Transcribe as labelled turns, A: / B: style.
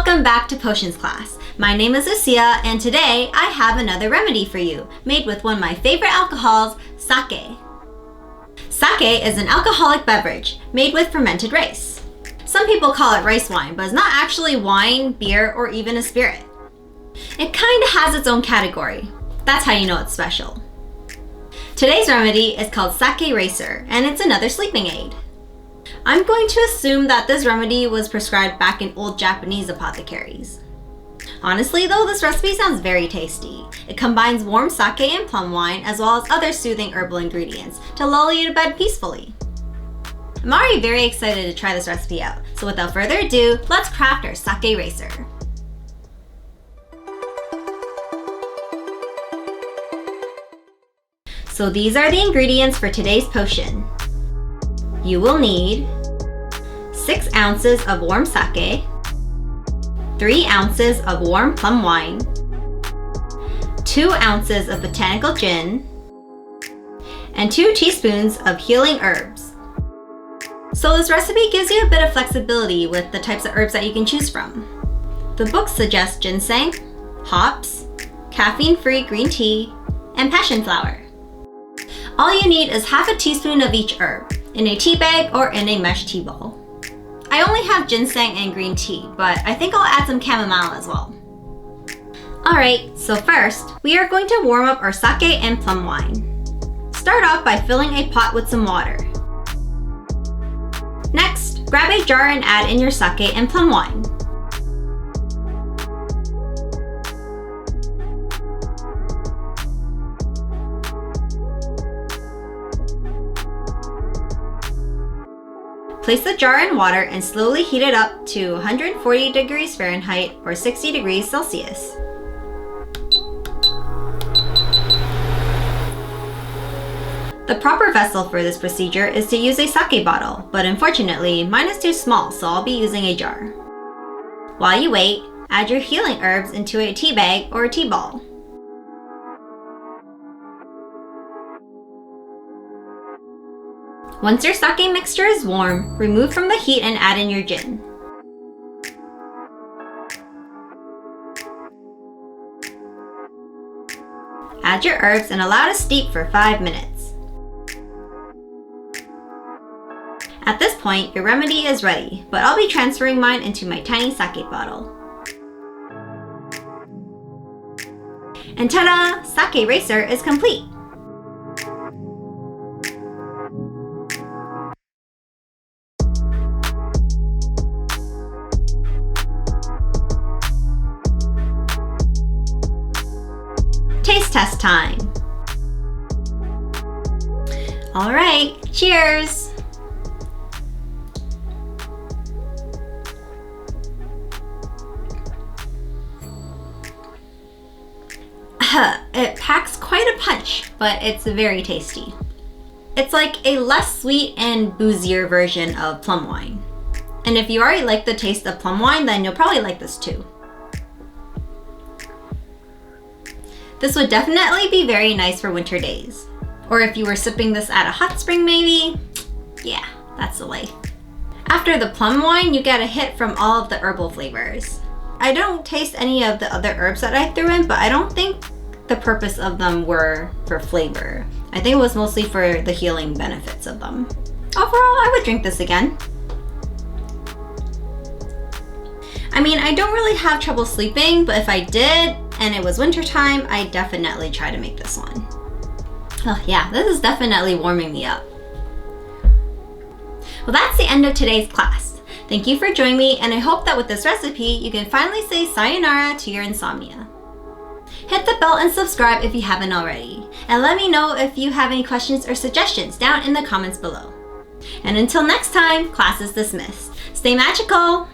A: Welcome back to Potions class. My name is Lucia, and today I have another remedy for you, made with one of my favorite alcohols, sake. Sake is an alcoholic beverage made with fermented rice. Some people call it rice wine, but it's not actually wine, beer, or even a spirit. It kinda has its own category. That's how you know it's special. Today's remedy is called sake RACER, and it's another sleeping aid. I'm going to assume that this remedy was prescribed back in old Japanese apothecaries. Honestly though, this recipe sounds very tasty. It combines warm sake and plum wine as well as other soothing herbal ingredients to lull you to bed peacefully. I'm already very excited to try this recipe out, so without further ado, let's craft our sake RACER. So these are the ingredients for today's potion. You will need 6 ounces of warm sake, 3 ounces of warm plum wine, 2 ounces of botanical gin, and 2 teaspoons of healing herbs. So this recipe gives you a bit of flexibility with the types of herbs that you can choose from. The book suggests ginseng, hops, caffeine-free green tea, and pssionflower. All you need is half a teaspoon of each herb, in a tea bag or in a mesh tea ball. I only have ginseng and green tea, but I think I'll add some chamomile as well. Alright, so first, we are going to warm up our sake and plum wine. Start off by filling a pot with some water. Next, grab a jar and add in your sake and plum wine. Place the jar in water and slowly heat it up to 140 degrees Fahrenheit or 60 degrees Celsius. The proper vessel for this procedure is to use a sake bottle, but unfortunately mine is too small, so I'll be using a jar. While you wait, add your healing herbs into a tea bag or a tea ball. Once your sake mixture is warm, remove from the heat and add in your gin. Add your herbs and allow to steep for 5 minutes. At this point, your remedy is ready, but I'll be transferring mine into my tiny sake bottle. And ta-da! Sake RACER is complete! Taste test time. All right, cheers. It packs quite a punch, but it's very tasty. It's like a less sweet and boozier version of plum wine. And if you already like the taste of plum wine, then you'll probably like this too. This would definitely be very nice for winter days. Or if you were sipping this at a hot spring maybe, yeah, that's the life. After the plum wine, you get a hit from all of the herbal flavors. I don't taste any of the other herbs that I threw in, but I don't think the purpose of them were for flavor. I think it was mostly for the healing benefits of them. Overall, I would drink this again. I mean, I don't really have trouble sleeping, but if I did, and it was wintertime, I'd definitely try to make this one. Oh yeah, this is definitely warming me up. Well, that's the end of today's class. Thank you for joining me, and I hope that with this recipe, you can finally say sayonara to your insomnia. Hit the bell and subscribe if you haven't already, and let me know if you have any questions or suggestions down in the comments below. And until next time, class is dismissed. Stay magical!